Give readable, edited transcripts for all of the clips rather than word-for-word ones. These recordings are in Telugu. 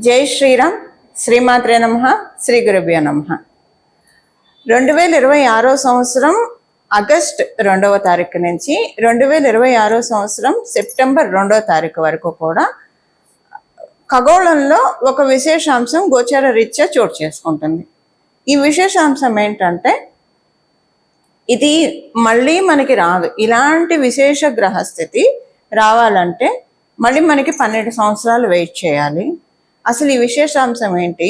జై శ్రీరామ్. శ్రీమాత్రే నమః. శ్రీ గురుభ్యో నమః. 2026 సంవత్సరం ఆగస్ట్ 2వ తారీఖు నుంచి 2026 సంవత్సరం సెప్టెంబర్ 2వ తారీఖు వరకు కూడా ఖగోళంలో ఒక విశేషాంశం గోచర రీత్యా చోటు చేసుకుంటుంది. ఈ విశేషాంశం ఏంటంటే, ఇది మళ్ళీ మనకి రాదు. ఇలాంటి విశేష గ్రహస్థితి రావాలంటే మళ్ళీ మనకి 12 సంవత్సరాలు వెయిట్ చేయాలి. అసలు ఈ విశేషాంశం ఏంటి,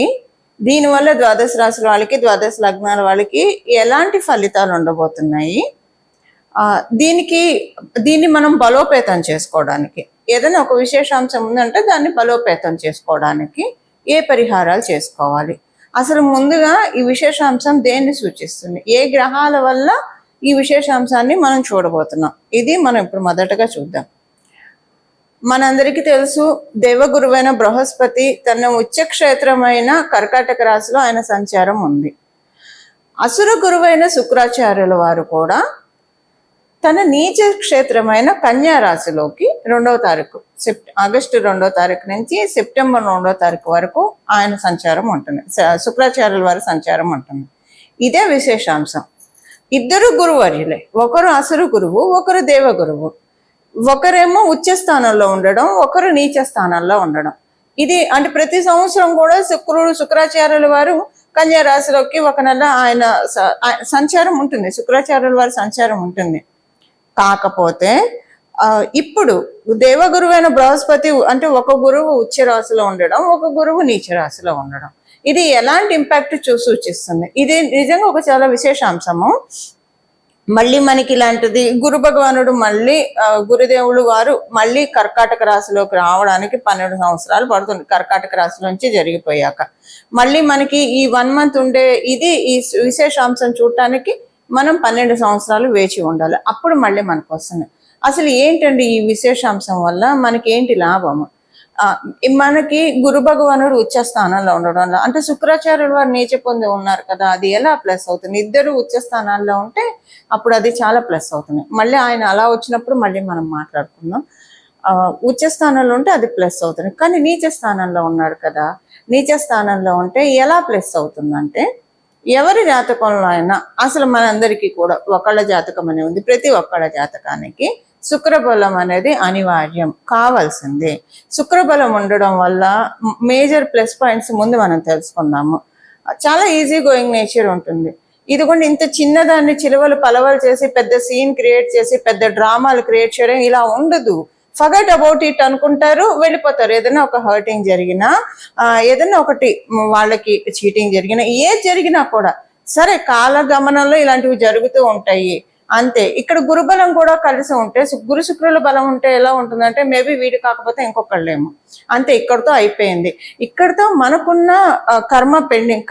దీనివల్ల ద్వాదశ రాశుల వాళ్ళకి, ద్వాదశ లగ్నాల వాళ్ళకి ఎలాంటి ఫలితాలు ఉండబోతున్నాయి, దీన్ని మనం బలోపేతం చేసుకోవడానికి, ఏదైనా ఒక విశేషాంశం ఉందంటే దాన్ని బలోపేతం చేసుకోవడానికి ఏ పరిహారాలు చేసుకోవాలి, అసలు ముందుగా ఈ విశేషాంశం దేన్ని సూచిస్తుంది, ఏ గ్రహాల వల్ల ఈ విశేషాంశాన్ని మనం చూడబోతున్నాం, ఇది మనం ఇప్పుడు మొదటగా చూద్దాం. మనందరికీ తెలుసు, దేవగురువైన బృహస్పతి తన ఉచ్చక్షేత్రమైన కర్కాటక రాశిలో ఆయన సంచారం ఉంది. అసుర గురువైన శుక్రాచార్యుల వారు కూడా తన నీచ క్షేత్రమైన కన్యా రాశిలోకి 2వ తారీఖు ఆగస్టు 2వ తారీఖు నుంచి సెప్టెంబర్ 2వ తారీఖు వరకు ఆయన సంచారం ఉంటుంది, శుక్రాచార్యుల వారి సంచారం ఉంటుంది. ఇదే విశేషాంశం. ఇద్దరు గురువర్యులే, ఒకరు అసురు గురువు, ఒకరు దేవగురువు. ఒకరేమో ఉచ్చ స్థానంలో ఉండడం, ఒకరు నీచ స్థానంలో ఉండడం. ఇది అంటే ప్రతి సంవత్సరం కూడా శుక్రాచార్యుల వారు కన్యా రాశిలోకి ఒక నెల ఆయన సంచారం ఉంటుంది, శుక్రాచార్యుల వారి సంచారం ఉంటుంది. కాకపోతే ఇప్పుడు దేవగురువైన బృహస్పతి అంటే ఒక గురువు ఉచ్చ రాశిలో ఉండడం, ఒక గురువు నీచ రాశిలో ఉండడం, ఇది ఎలాంటి ఇంపాక్ట్ సూచిస్తుంది. ఇది నిజంగా ఒక చాలా విశేషాంశము. మళ్ళీ మనకి ఇలాంటిది గురు భగవానుడు మళ్ళీ గురుదేవులు వారు మళ్ళీ కర్కాటక రాశిలోకి రావడానికి 12 సంవత్సరాలు పడుతుంది. కర్కాటక రాశి నుంచి జరిగిపోయాక మళ్ళీ మనకి ఈ 1 మంత్ ఉండే ఇది ఈ విశేషాంశం చూడటానికి మనం 12 సంవత్సరాలు వేచి ఉండాలి. అప్పుడు మళ్ళీ మనకు వస్తుంది. అసలు ఏంటండి ఈ విశేషాంశం వల్ల మనకి ఏంటి లాభము? మనకి గురు భగవానుడు ఉచ్చ స్థానంలో ఉండడం వల్ల, అంటే శుక్రాచార్యుల వారు నీచ పొంది ఉన్నారు కదా, అది ఎలా ప్లస్ అవుతుంది? ఇద్దరు ఉచ్చ స్థానాల్లో ఉంటే అప్పుడు అది చాలా ప్లస్ అవుతుంది. మళ్ళీ ఆయన అలా వచ్చినప్పుడు మళ్ళీ మనం మాట్లాడుకుందాం. ఉచ్చ స్థానంలో ఉంటే అది ప్లస్ అవుతుంది. కానీ నీచ స్థానంలో ఉన్నాడు కదా, నీచ స్థానంలో ఉంటే ఎలా ప్లస్ అవుతుందంటే, ఎవరి జాతకంలో అయినా అసలు మనందరికీ కూడా ఒకళ్ళ జాతకం అనేది ఉంది. ప్రతి ఒక్కళ్ళ జాతకానికి శుక్రబలం అనేది అనివార్యం, కావాల్సిందే. శుక్రబలం ఉండడం వల్ల మేజర్ ప్లస్ పాయింట్స్ ముందు మనం తెలుసుకుందాము. చాలా ఈజీ గోయింగ్ నేచర్ ఉంటుంది. ఇది కూడా ఇంత చిన్నదాన్ని చిలువలు పలవలు చేసి పెద్ద సీన్ క్రియేట్ చేసి పెద్ద డ్రామాలు క్రియేట్ చేయడం ఇలా ఉండదు. ఫర్గెట్ అబౌట్ ఇట్ అనుకుంటారు, వెళ్ళిపోతారు. ఏదైనా ఒక హర్టింగ్ జరిగినా, ఏదైనా ఒకటి వాళ్ళకి చీటింగ్ జరిగినా, ఏది జరిగినా కూడా సరే కాలగమనంలో ఇలాంటివి జరుగుతూ ఉంటాయి అంతే. ఇక్కడ గురుబలం కూడా కలిసి ఉంటే, గురు శుక్రుల బలం ఉంటే ఎలా ఉంటుందంటే, మేబీ వీడి కాకపోతే ఇంకొకళ్ళేమో, అంతే. ఇక్కడతో అయిపోయింది. ఇక్కడతో మనకున్న కర్మ పెండింగ్,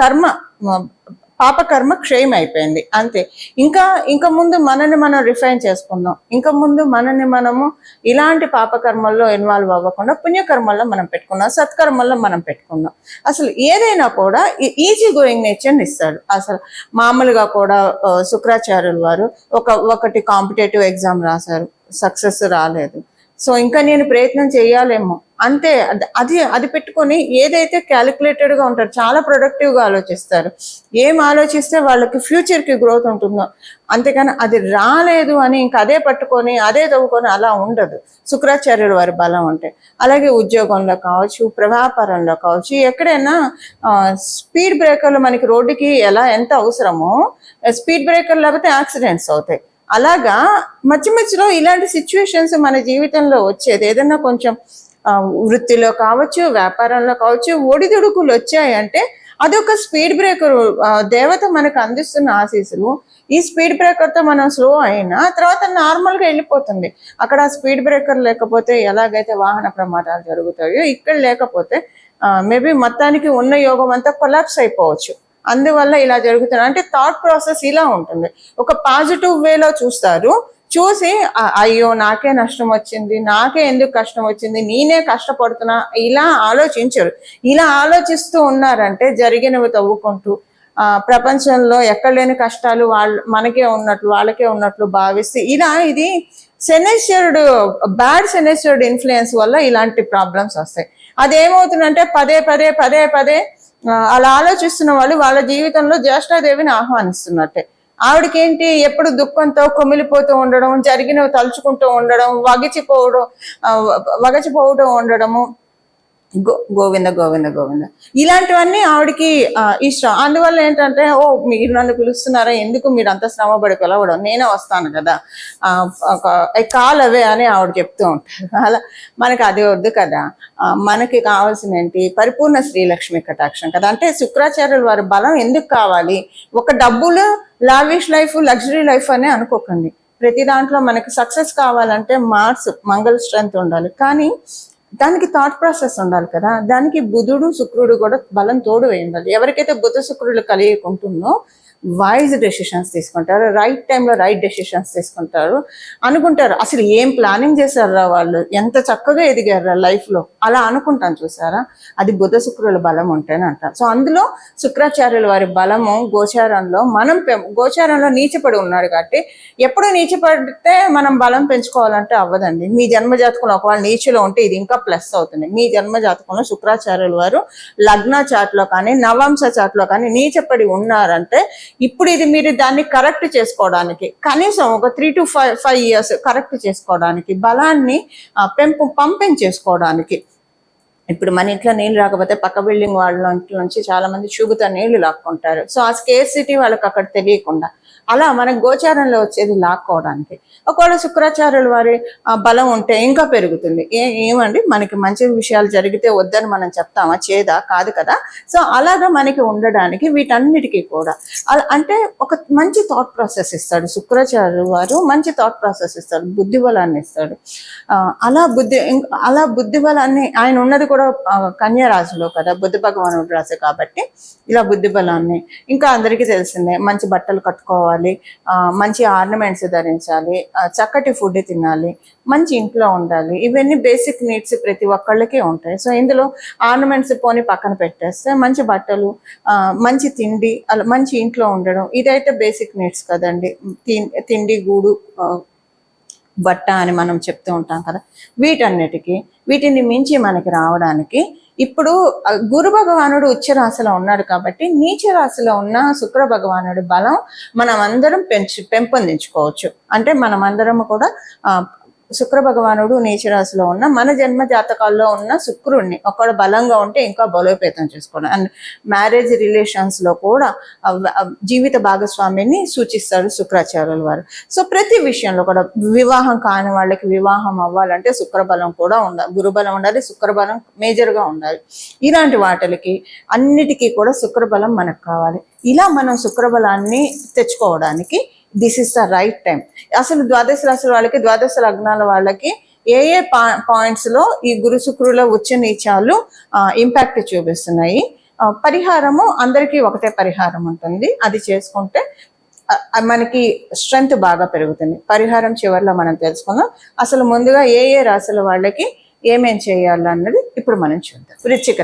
పాపకర్మ క్షయం అయిపోయింది, అంతే. ఇంకా ముందు మనల్ని మనం రిఫైన్ చేసుకుందాం. ఇంకా ముందు మనల్ని మనము ఇలాంటి పాపకర్మల్లో ఇన్వాల్వ్ అవ్వకుండా పుణ్యకర్మల్లో మనం పెట్టుకుందాం, సత్కర్మల్లో మనం పెట్టుకుందాం. అసలు ఏదైనా కూడా ఈజీ గోయింగ్ నేచర్ని ఇస్తాడు. అసలు మామూలుగా కూడా శుక్రాచార్యుల వారు ఒకటి కాంపిటేటివ్ ఎగ్జామ్ రాశారు, సక్సెస్ రాలేదు. సో ఇంకా నేను ప్రయత్నం చేయాలేమో, అంతే. అది పెట్టుకొని ఏదైతే క్యాలిక్యులేటెడ్గా ఉంటారు, చాలా ప్రొడక్టివ్గా ఆలోచిస్తారు. ఏం ఆలోచిస్తే వాళ్ళకి ఫ్యూచర్కి గ్రోత్ ఉంటుందో, అంతేకాని అది రాలేదు అని ఇంకా అదే పట్టుకొని అదే చదువుకొని అలా ఉండదు శుక్రాచార్యుల వారి బలం అంటే. అలాగే ఉద్యోగంలో కావచ్చు, వ్యాపారంలో కావచ్చు, ఎక్కడైనా స్పీడ్ బ్రేకర్లు మనకి రోడ్డుకి ఎంత అవసరమో, స్పీడ్ బ్రేకర్లు లేకపోతే యాక్సిడెంట్స్ అవుతాయి. అలాగా మధ్యలో ఇలాంటి సిచ్యువేషన్స్ మన జీవితంలో వచ్చేది. ఏదైనా కొంచెం వృత్తిలో కావచ్చు, వ్యాపారంలో కావచ్చు, ఒడిదుడుకులు వచ్చాయంటే అదొక స్పీడ్ బ్రేకర్. దేవత మనకు అందిస్తున్న ఆశీస్సులు. ఈ స్పీడ్ బ్రేకర్తో మనం స్లో అయినా తర్వాత నార్మల్గా వెళ్ళిపోతుంది. అక్కడ స్పీడ్ బ్రేకర్ లేకపోతే ఎలాగైతే వాహన ప్రమాదాలు జరుగుతాయో, ఇక్కడ లేకపోతే మేబీ మొత్తానికి ఉన్న యోగం అంతా కొలాప్స్ అయిపోవచ్చు. అందువల్ల ఇలా జరుగుతుంది. అంటే థాట్ ప్రాసెస్ ఇలా ఉంటుంది. ఒక పాజిటివ్ వేలో చూస్తారు, చూసి అయ్యో నాకే నష్టం వచ్చింది, నాకే ఎందుకు కష్టం వచ్చింది, నేనే కష్టపడుతున్నా, ఇలా ఆలోచించరు. ఇలా ఆలోచిస్తూ ఉన్నారంటే జరిగినవి తవ్వుకుంటూ ప్రపంచంలో ఎక్కడ లేని కష్టాలు మనకే ఉన్నట్లు వాళ్ళకే ఉన్నట్లు భావిస్తే ఇది సెనెస్చర్డ్ బ్యాడ్ సెనెస్చర్డ్ ఇన్ఫ్లుయెన్స్ వల్ల ఇలాంటి ప్రాబ్లమ్స్ వస్తాయి. అదేమవుతుందంటే పదే పదే పదే పదే అలా ఆలోచిస్తున్న వాళ్ళు వాళ్ళ జీవితంలో జ్యేష్ఠాదేవిని ఆహ్వానిస్తున్నట్టే. ఆవిడకేంటి ఎప్పుడు దుఃఖంతో కొమిలిపోతూ ఉండడం, జరిగినవి తలుచుకుంటూ ఉండడం, వగచిపోవడం ఉండడము, గోవింద గోవింద గోవింద ఇలాంటివన్నీ ఆవిడకి ఇష్టం. అందువల్ల ఏంటంటే మీరు నన్ను పిలుస్తున్నారా, ఎందుకు మీరు అంత శ్రమపడి పిలవడం, నేనే వస్తాను కదా, కాల్ అవే అని ఆవిడ చెప్తూ ఉంటారు. అలా మనకి అది వద్దు కదా. మనకి కావాల్సిన ఏంటి, పరిపూర్ణ శ్రీలక్ష్మి కటాక్షం కదా. అంటే శుక్రాచార్యుల వారి బలం ఎందుకు కావాలి, ఒక డబ్బులు లావిష్ లైఫ్ లగ్జరీ లైఫ్ అని అనుకోకండి. ప్రతి దాంట్లో మనకి సక్సెస్ కావాలంటే మంగళ స్ట్రెంత్ ఉండాలి, కానీ దానికి థాట్ ప్రాసెస్ ఉండాలి కదా. దానికి బుధుడు శుక్రుడు కూడా బలం తోడు వేయాలి. ఎవరికైతే బుధ శుక్రుడు కలిగి ఉంటుందో వైజ్ డెసిషన్స్ తీసుకుంటారు, రైట్ టైంలో రైట్ డెసిషన్స్ తీసుకుంటారు. అనుకుంటారు అసలు ఏం ప్లానింగ్ చేశారా వాళ్ళు, ఎంత చక్కగా ఎదిగారా లైఫ్లో, అలా అనుకుంటాను చూసారా. అది బుధ శుక్రుల బలం ఉంటేనే అంటారు. సో అందులో శుక్రాచార్యుల వారి బలము గోచారంలో, గోచారంలో నీచపడి ఉన్నాడు కాబట్టి, ఎప్పుడు నీచపడితే మనం బలం పెంచుకోవాలంటే అవ్వదండి. మీ జన్మజాతకంలో ఒకవేళ నీచులో ఉంటే ఇది ఇంకా ప్లస్ అవుతుంది. మీ జన్మజాతకంలో శుక్రాచార్యుల వారు లగ్న చాట్లో కానీ నవాంశ చాట్లో కానీ నీచపడి ఉన్నారంటే, ఇప్పుడు ఇది మీరు దాన్ని కరెక్ట్ చేసుకోవడానికి కనీసం ఒక 3 to 5 years కరెక్ట్ చేసుకోవడానికి, బలాన్ని పంపించేసుకోవడానికి. ఇప్పుడు మన ఇంట్లో నీళ్ళు రాకపోతే పక్క బిల్డింగ్ వాళ్ళ ఇంట్లో నుంచి చాలా మంది చూగుతా నీళ్లు లాక్కుంటారు. సో ఆ స్కేర్సిటీ వాళ్ళకి అక్కడ తెలియకుండా, అలా మన గోచారంలో వచ్చేది లాక్కోవడానికి. ఒకవేళ శుక్రాచార్యుల వారి బలం ఉంటే ఇంకా పెరుగుతుంది. ఏమండి మనకి మంచి విషయాలు జరిగితే వద్దని మనం చెప్తామా, చేదా కాదు కదా. సో అలాగా మనకి ఉండడానికి వీటన్నిటికీ కూడా అంటే ఒక మంచి థాట్ ప్రాసెస్ ఇస్తాడు శుక్రాచార్యుల వారు, మంచి థాట్ ప్రాసెస్ ఇస్తాడు, బుద్ధి బలాన్ని ఇస్తాడు. అలా బుద్ధి బలాన్ని, ఆయన ఉన్నది కూడా కన్యా రాశిలో కదా, బుద్ధ భగవానుడు రాశి కాబట్టి ఇలా బుద్ధి బలాన్ని, ఇంకా అందరికీ తెలిసిందే మంచి బట్టలు కట్టుకోవాలి, మంచి ఆర్నమెంట్స్ ధరించాలి, చక్కటి ఫుడ్ తినాలి, మంచి ఇంట్లో ఉండాలి. ఇవన్నీ బేసిక్ నీడ్స్ ప్రతి ఒక్కళ్ళకి ఉంటాయి. సో ఇందులో ఆర్నమెంట్స్ పోని పక్కన పెట్టేస్తే మంచి బట్టలు, మంచి తిండి, అలా మంచి ఇంట్లో ఉండడం, ఇదైతే బేసిక్ నీడ్స్ కదండి. తిండి, గూడు, బట్ట అని మనం చెప్తూ ఉంటాం కదా. వీటిని మించి మనకి రావడానికి ఇప్పుడు గురు భగవానుడు ఉచ్చ రాశిలో ఉన్నాడు కాబట్టి, నీచ రాశిలో ఉన్న శుక్ర భగవానుడి బలం మనం అందరం పెంపొందించుకోవచ్చు. అంటే మనమందరం కూడా శుక్ర భగవానుడు నీచ రాశిలో ఉన్న మన జన్మ జాతకాల్లో ఉన్న శుక్రుడిని ఒకవేళ బలంగా ఉంటే ఇంకా బలోపేతం చేసుకోవడం. అండ్ మ్యారేజ్ రిలేషన్స్ లో కూడా జీవిత భాగస్వామిని సూచిస్తాడు శుక్రాచార్యుల వారు. సో ప్రతి విషయంలో కూడా వివాహం కాని వాళ్ళకి వివాహం అవ్వాలంటే శుక్రబలం కూడా ఉండాలి, గురుబలం ఉండాలి, శుక్రబలం మేజర్గా ఉండాలి. ఇలాంటి వాటికి అన్నిటికీ కూడా శుక్రబలం మనకు కావాలి. ఇలా మనం శుక్రబలాన్ని తెచ్చుకోవడానికి this is the right time. అసలు ద్వాదశ రాశుల వాళ్ళకి, ద్వాదశ లగ్నాల వాళ్ళకి ఏ పాయింట్స్ లో ఈ గురు శుక్రుల ఉచ్చ నీచాలు ఇంపాక్ట్ చూపిస్తున్నాయి. పరిహారము అందరికీ ఒకటే పరిహారం ఉంటుంది, అది చేసుకుంటే మనకి స్ట్రెంగ్త్ బాగా పెరుగుతుంది. పరిహారం చివరిలో మనం తెలుసుకుందాం. అసలు ముందుగా ఏ రాశుల వాళ్ళకి ఏమేం చేయాలన్నది ఇప్పుడు మనం చూద్దాం. వృశ్చిక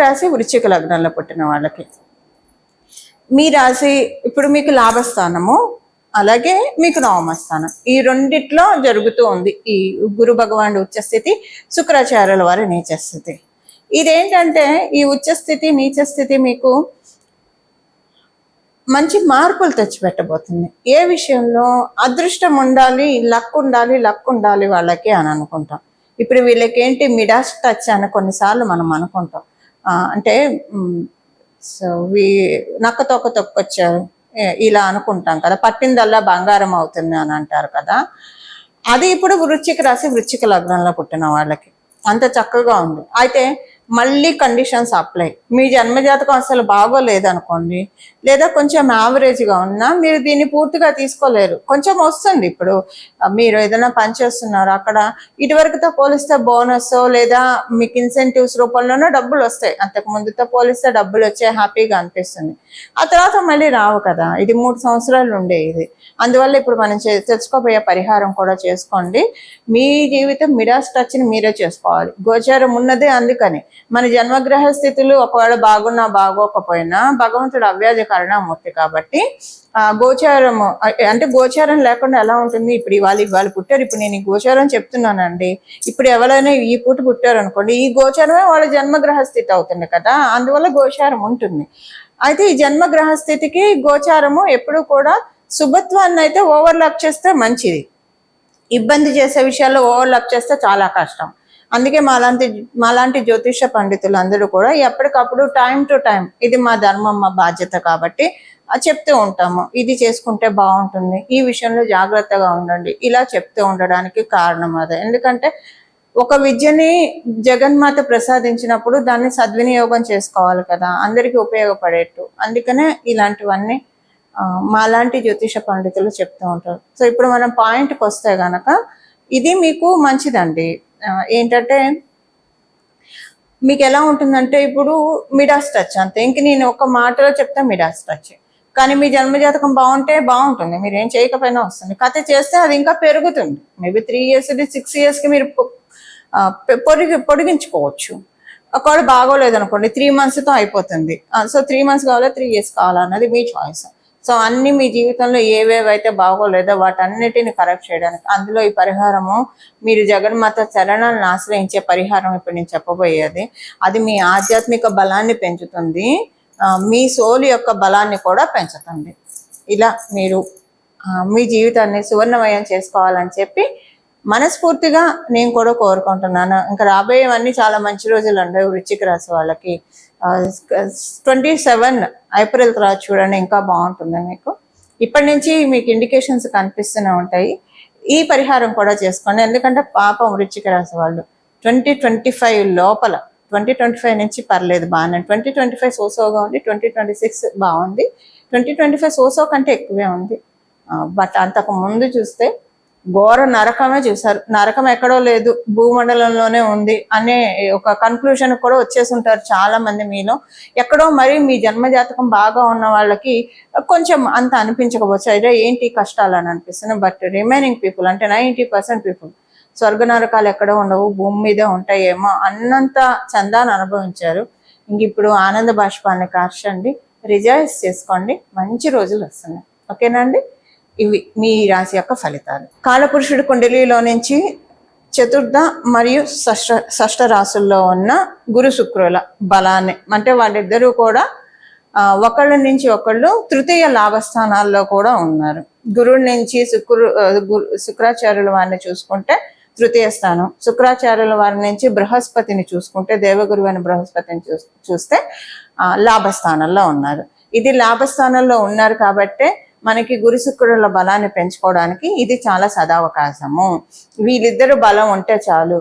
రాశి వృశ్చిక లగ్నంలో పుట్టిన వాళ్ళకి, మీ రాశి ఇప్పుడు మీకు లాభస్థానము, అలాగే మీకు నవమస్థానం, ఈ రెండిట్లో జరుగుతూ ఉంది ఈ గురు భగవానుడు ఉచ్చస్థితి, శుక్రాచార్యుల వారి నీచస్థితి. ఇదేంటంటే ఈ ఉచ్చస్థితి నీచస్థితి మీకు మంచి మార్పులు తెచ్చిపెట్టబోతుంది. ఏ విషయంలో అదృష్టం ఉండాలి, లక్ ఉండాలి వాళ్ళకి అని అనుకుంటాం. ఇప్పుడు వీళ్ళకి ఏంటి మిడాస్ టచ్ అని కొన్నిసార్లు మనం అనుకుంటాం. అంటే సో నక్క తొక్క తొక్కొచ్చారు ఇలా అనుకుంటాం కదా, పట్టిందల్లా బంగారం అవుతుంది అని అంటారు కదా. అది ఇప్పుడు వృశ్చిక రాశి వృశ్చిక లగ్నంలో పుట్టిన వాళ్ళకి అంత చక్కగా ఉంది. అయితే మళ్ళీ కండిషన్స్ అప్లై. మీ జన్మజాతకం అసలు బాగోలేదనుకోండి, లేదా కొంచెం యావరేజ్గా ఉన్నా మీరు దీన్ని పూర్తిగా తీసుకోలేరు. కొంచెం వస్తుంది. ఇప్పుడు మీరు ఏదైనా పని చేస్తున్నారు, అక్కడ ఇటువరకుతో పోలిస్తే బోనస్ లేదా మీకు ఇన్సెంటివ్స్ రూపంలోనే డబ్బులు వస్తాయి. అంతకు ముందుతో పోలిస్తే డబ్బులు వచ్చే హ్యాపీగా అనిపిస్తుంది. ఆ తర్వాత మళ్ళీ రావు కదా. ఇది 3 సంవత్సరాలు ఉండే ఇది. అందువల్ల ఇప్పుడు మనం తెచ్చుకోబోయే పరిహారం కూడా చేసుకోండి. మీ జీవితం మిడాస్ టచ్ని మీరే చేసుకోవాలి. గోచారం ఉన్నదే అందుకని. మన జన్మగ్రహ స్థితులు ఒకవేళ బాగున్నా బాగోకపోయినా భగవంతుడు అవ్యాజ కరుణామూర్తి కాబట్టి గోచారము అంటే గోచారం లేకుండా ఎలా ఉంటుంది? ఇప్పుడు వాళ్ళు పుట్టారు, ఇప్పుడు నేను ఈ గోచారం చెప్తున్నానండి. ఇప్పుడు ఎవరైనా ఈ పూట పుట్టారు అనుకోండి, ఈ గోచారమే వాళ్ళ జన్మగ్రహ స్థితి అవుతుంది కదా, అందువల్ల గోచారం ఉంటుంది. అయితే ఈ జన్మగ్రహ స్థితికి గోచారము ఎప్పుడు కూడా శుభత్వాన్ని అయితే ఓవర్లాప్ చేస్తే మంచిది, ఇబ్బంది చేసే విషయాల్లో ఓవర్లాప్ చేస్తే చాలా కష్టం. అందుకే మాలాంటి జ్యోతిష పండితులు అందరూ కూడా ఎప్పటికప్పుడు టైం టు టైం ఇది మా ధర్మం, మా బాధ్యత కాబట్టి చెప్తూ ఉంటాము. ఇది చేసుకుంటే బాగుంటుంది, ఈ విషయంలో జాగ్రత్తగా ఉండండి, ఇలా చెప్తూ ఉండడానికి కారణం అదే. ఎందుకంటే ఒక విద్యని జగన్మాత ప్రసాదించినప్పుడు దాన్ని సద్వినియోగం చేసుకోవాలి కదా, అందరికీ ఉపయోగపడేట్టు. అందుకనే ఇలాంటివన్నీ మాలాంటి జ్యోతిష పండితులు చెప్తూ ఉంటారు. సో ఇప్పుడు మనం పాయింట్కి వస్తే గనక ఇది మీకు మంచిదండి. ఏంటంటే మీకు ఎలా ఉంటుందంటే ఇప్పుడు మిడాస్ టచ్ అంతే, ఇంక నేను ఒక మాటలో చెప్తే మిడాస్ టచ్. కానీ మీ జన్మజాతకం బాగుంటే బాగుంటుంది, మీరు ఏం చేయకపోయినా వస్తుంది. కథ చేస్తే అది ఇంకా పెరుగుతుంది. మేబీ 3 years 6 yearsకి మీరు పొడిగించుకోవచ్చు. ఒకవేళ బాగోలేదు అనుకోండి 3 monthsతో అయిపోతుంది. సో 3 months కావాలా 3 years కావాలా అన్నది మీ చాయిస్. సో అన్ని మీ జీవితంలో ఏవేవైతే బాగోలేదో వాటన్నిటిని కరెక్ట్ చేయడానికి అందులో ఈ పరిహారము, మీరు జగన్మాత చరణాలను ఆశ్రయించే పరిహారం ఇప్పుడు నేను చెప్పబోయేది. అది మీ ఆధ్యాత్మిక బలాన్ని పెంచుతుంది, మీ సోలు యొక్క బలాన్ని కూడా పెంచుతుంది. ఇలా మీరు మీ జీవితాన్ని సువర్ణమయం చేసుకోవాలని చెప్పి మనస్ఫూర్తిగా నేను కూడా కోరుకుంటున్నాను. ఇంకా రాబోయేవన్నీ చాలా మంచి రోజులు అండి వృశ్చిక రాశి వాళ్ళకి. 27 April తర్వాత చూడండి, ఇంకా బాగుంటుంది మీకు. ఇప్పటి నుంచి మీకు ఇండికేషన్స్ కనిపిస్తూనే ఉంటాయి. ఈ పరిహారం కూడా చేసుకోండి, ఎందుకంటే పాపం వృశ్చిక రాశి వాళ్ళు 2025 లోపల, 2025 నుంచి పర్లేదు బాగానే, 2025 సోసోగా ఉంది, 2026 బాగుంది, 2025 సోసో కంటే ఎక్కువే ఉంది. బట్ అంతకు ముందు చూస్తే ఘోర నరకమే చూసారు. నరకం ఎక్కడో లేదు, భూమండలంలోనే ఉంది అనే ఒక కన్క్లూషన్ కూడా వచ్చేసి ఉంటారు చాలా మంది మీలో. ఎక్కడో మరి మీ జన్మజాతకం బాగా ఉన్న వాళ్ళకి కొంచెం అంత అనిపించకపోవచ్చు, అయితే ఏంటి కష్టాలు అని అనిపిస్తుంది. బట్ రిమైనింగ్ పీపుల్ అంటే 90% పీపుల్ స్వర్గ నరకాలు ఎక్కడో ఉండవు, భూమి మీదే ఉంటాయేమో అన్నంత చందాన్ని అనుభవించారు. ఇంక ఇప్పుడు ఆనంద బాష్పాన్ని కార్చండి, రిజాయిస్ చేసుకోండి, మంచి రోజులు వస్తున్నాయి. ఓకేనా అండి? ఇవి మీ రాశి యొక్క ఫలితాలు. కాలపురుషుడి కుండలిలో నుంచి చతుర్థ మరియు షష్ఠ రాశుల్లో ఉన్న గురు శుక్రుల బలాన్ని, అంటే వాళ్ళిద్దరూ కూడా ఒకళ్ళ నుంచి ఒకళ్ళు తృతీయ లాభస్థానాల్లో కూడా ఉన్నారు. గురువు నుంచి శుక్రాచార్యుల వారిని చూసుకుంటే తృతీయ స్థానం, శుక్రాచార్యుల వారి నుంచి బృహస్పతిని చూసుకుంటే దేవగురువు అని బృహస్పతిని చూస్తే లాభస్థానంలో ఉన్నారు. ఇది లాభస్థానంలో ఉన్నారు కాబట్టే మనకి గురు శుక్రుల బలాన్ని పెంచుకోవడానికి ఇది చాలా సదావకాశము. వీళ్ళిద్దరు బలం ఉంటే చాలు.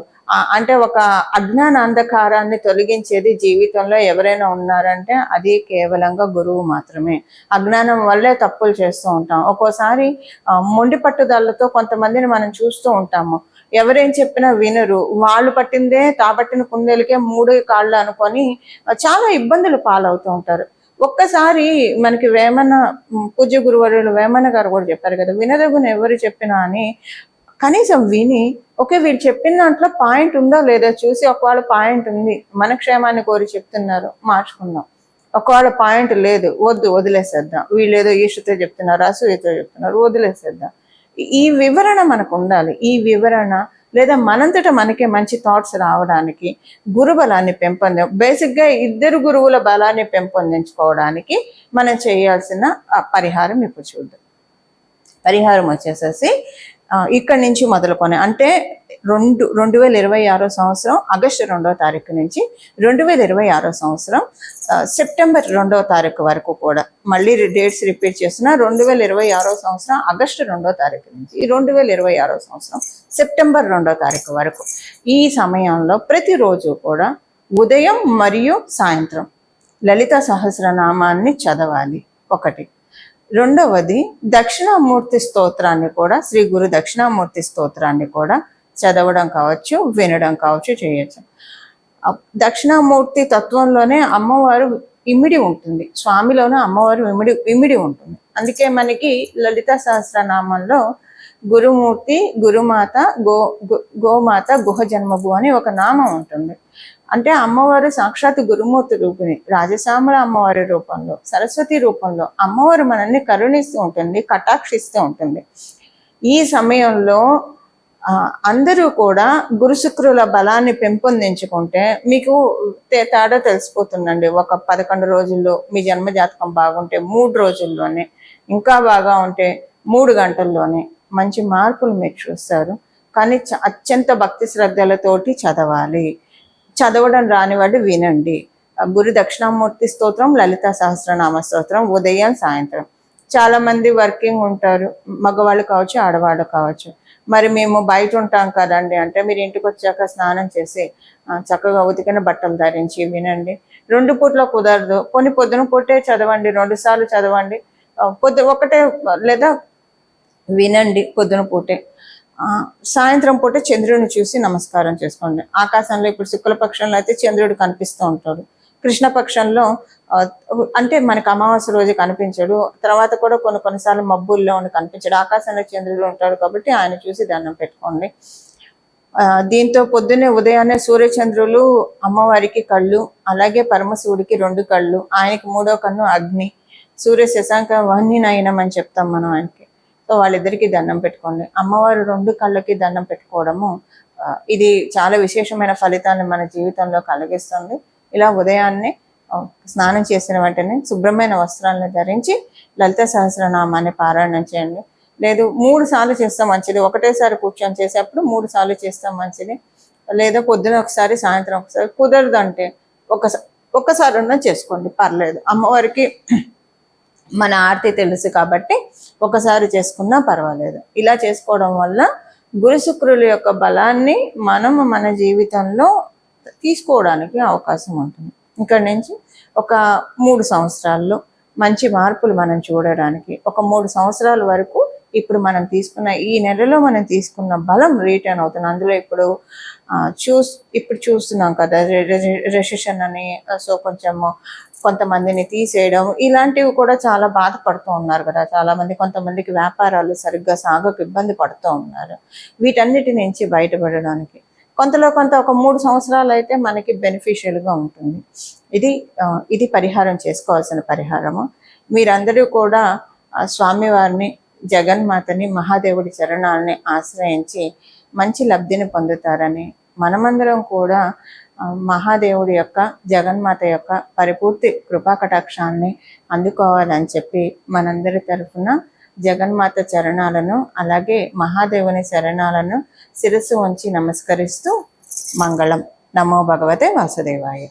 అంటే ఒక అజ్ఞాన అంధకారాన్ని తొలగించేది జీవితంలో ఎవరైనా ఉన్నారంటే అది కేవలంగా గురువు మాత్రమే. అజ్ఞానం వల్లే తప్పులు చేస్తూ ఉంటాం. ఒక్కోసారి మొండి పట్టుదలతో కొంతమందిని మనం చూస్తూ ఉంటాము. ఎవరేం చెప్పినా వినరు, వాళ్ళు పట్టిందే తాపట్టిన కుందేలకే 3 కాళ్ళు అనుకొని చాలా ఇబ్బందులు పాలవుతూ ఉంటారు. ఒక్కసారి మనకి పూజ్య గురువర్యులు వేమన గారు కూడా చెప్పారు కదా, వినదగున ఎవరు చెప్పినా అని. కనీసం విని ఓకే వీళ్ళు చెప్పిన దాంట్లో పాయింట్ ఉందో లేదో చూసి, ఒకవేళ పాయింట్ ఉంది, మన క్షేమాన్ని కోరి చెప్తున్నారు, మార్చుకుందాం. ఒకవేళ పాయింట్ లేదు, వదిలేసేద్దాం. వీళ్ళు ఏదో ఈషతో చెప్తున్నారు, అసూయతో చెప్తున్నారు, వదిలేసేద్దాం. ఈ వివరణ మనకు ఉండాలి. ఈ వివరణ లేదా మనంతట మనకే మంచి థాట్స్ రావడానికి గురు బలాన్ని బేసిక్గా 2 గురువుల బలాన్ని పెంపొందించుకోవడానికి మనం చేయాల్సిన పరిహారం ఇప్పుడు చూద్దాం. పరిహారం వచ్చేసేసి ఇక్కడి నుంచి మొదలుకొని, అంటే 2026 సంవత్సరం ఆగస్టు 2వ తారీఖు నుంచి 2026 సంవత్సరం సెప్టెంబర్ 2వ తారీఖు వరకు కూడా, మళ్ళీ డేట్స్ రిపీట్ చేస్తున్నా, 2026 సంవత్సరం ఆగస్టు 2వ తారీఖు నుంచి 2026 సంవత్సరం సెప్టెంబర్ 2వ తారీఖు వరకు ఈ సమయంలో ప్రతిరోజు కూడా ఉదయం మరియు సాయంత్రం లలిత సహస్రనామాన్ని చదవాలి. ఒకటి. రెండవది దక్షిణామూర్తి స్తోత్రాన్ని కూడా, శ్రీ గురు దక్షిణామూర్తి స్తోత్రాన్ని కూడా చదవడం కావచ్చు, వినడం కావచ్చు, చేయొచ్చు. దక్షిణామూర్తి తత్వంలోనే అమ్మవారు ఇమిడి ఉంటుంది, స్వామిలోనే అమ్మవారు ఇమిడి ఉంటుంది. అందుకే మనకి లలిత సహస్రనామంలో గురుమూర్తి, గురుమాత, గోమాత, గుహ జన్మభు అని ఒక నామం ఉంటుంది. అంటే అమ్మవారు సాక్షాత్ గురుమూర్తి రూపిణి, రాజసామల అమ్మవారి రూపంలో, సరస్వతి రూపంలో అమ్మవారు మనల్ని కరుణిస్తూ ఉంటుంది, కటాక్షిస్తూ ఉంటుంది. ఈ సమయంలో అందరూ కూడా గురు శుక్రుల బలాన్ని పెంపొందించుకుంటే మీకు తేడా తెలిసిపోతుందండి. ఒక 11 రోజుల్లో మీ జన్మ జాతకం బాగుంటే 3 రోజుల్లోనే, ఇంకా బాగా ఉంటే 3 గంటల్లోనే మంచి మార్పులు మీరు చూస్తారు. కానీ అత్యంత భక్తి శ్రద్ధలతోటి చదవాలి. చదవడం రాని వాళ్ళు వినండి. గురు దక్షిణామూర్తి స్తోత్రం, లలితా సహస్రనామ స్తోత్రం ఉదయం సాయంత్రం. చాలా మంది వర్కింగ్ ఉంటారు, మగవాళ్ళు కావచ్చు, ఆడవాళ్ళు కావచ్చు. మరి మేము బయట ఉంటాం కదండి అంటే మీరు ఇంటికి వచ్చాక స్నానం చేసి చక్కగా ఉతికిన బట్టలు ధరించి వినండి. 2 పూట్ల కుదరదు, కొన్ని పొద్దున పూటే చదవండి, 2 సార్లు చదవండి. ఒకటే లేదా వినండి పొద్దున పూటే. సాయంత్రం పూట చంద్రుడిని చూసి నమస్కారం చేసుకోండి. ఆకాశంలో ఇప్పుడు శుక్లపక్షంలో అయితే చంద్రుడు కనిపిస్తూ ఉంటాడు. కృష్ణపక్షంలో అంటే మనకు అమావాస్య రోజు కనిపించడు, తర్వాత కూడా కొన్నిసార్లు మబ్బుల్లో కనిపించడు. ఆకాశంలో చంద్రుడు ఉంటాడు కాబట్టి ఆయన చూసి దండం పెట్టుకోండి. దీంతో పొద్దున్నే ఉదయాన్నే సూర్యచంద్రులు అమ్మవారికి కళ్ళు, అలాగే పరమశివుడికి 2 కళ్ళు, ఆయనకి 3వ కన్ను అగ్ని, సూర్య శశాంక వహ్ని నయనం అని చెప్తాం మనం ఆయనకి. సో వాళ్ళిద్దరికీ దండం పెట్టుకోండి. అమ్మవారు 2 కళ్ళకి దండం పెట్టుకోవడము ఇది చాలా విశేషమైన ఫలితాన్ని మన జీవితంలో కలిగిస్తుంది. ఇలా ఉదయాన్నే స్నానం చేసిన వెంటనే శుభ్రమైన వస్త్రాలను ధరించి లలిత సహస్రనామాన్ని పారాయణం చేయండి. లేదు 3 సార్లు చేస్తే మంచిది. ఒకటేసారి కూర్చొని చేసేప్పుడు 3 సార్లు చేస్తే మంచిది. లేదా పొద్దున ఒకసారి, సాయంత్రం ఒకసారి. కుదరదంటే ఒక్కసారి ఉన్న చేసుకోండి, పర్లేదు. అమ్మవారికి మన ఆర్తి తెలుసు కాబట్టి ఒకసారి చేసుకున్నా పర్వాలేదు. ఇలా చేసుకోవడం వల్ల గురు శుక్రుల యొక్క బలాన్ని మనము మన జీవితంలో తీసుకోవడానికి అవకాశం ఉంటుంది. ఇక్కడ నుంచి ఒక 3 సంవత్సరాల్లో మంచి మార్పులు మనం చూడడానికి, ఒక 3 సంవత్సరాల వరకు ఇప్పుడు మనం తీసుకున్న ఈ నెలలో మనం తీసుకున్న బలం రిటర్న్ అవుతుంది. అందులో ఇప్పుడు చూస్తున్నాం కదా రెసిషన్ అని. సో కొంతమందిని తీసేయడం ఇలాంటివి కూడా చాలా బాధపడుతూ ఉన్నారు కదా చాలా మంది. కొంతమందికి వ్యాపారాలు సరిగ్గా సాగక ఇబ్బంది పడుతూ ఉన్నారు. వీటన్నిటి నుంచి బయటపడడానికి కొంత ఒక 3 సంవత్సరాలు అయితే మనకి బెనిఫిషియల్గా ఉంటుంది. ఇది పరిహారం చేసుకోవాల్సిన పరిహారము. మీరందరూ కూడా స్వామివారిని, జగన్మాతని, మహాదేవుడి చరణాలని ఆశ్రయించి మంచి లబ్ధిని పొందుతారని, మనమందరం కూడా మహాదేవుడి యొక్క, జగన్మాత యొక్క పరిపూర్తి కృపాకటాక్షాన్ని అందుకోవాలని చెప్పి మనందరి తరఫున జగన్మాత చరణాలను, అలాగే మహాదేవుని చరణాలను శిరస్సు ఉంచి నమస్కరిస్తూ మంగళం. నమో భగవతే వాసుదేవాయ.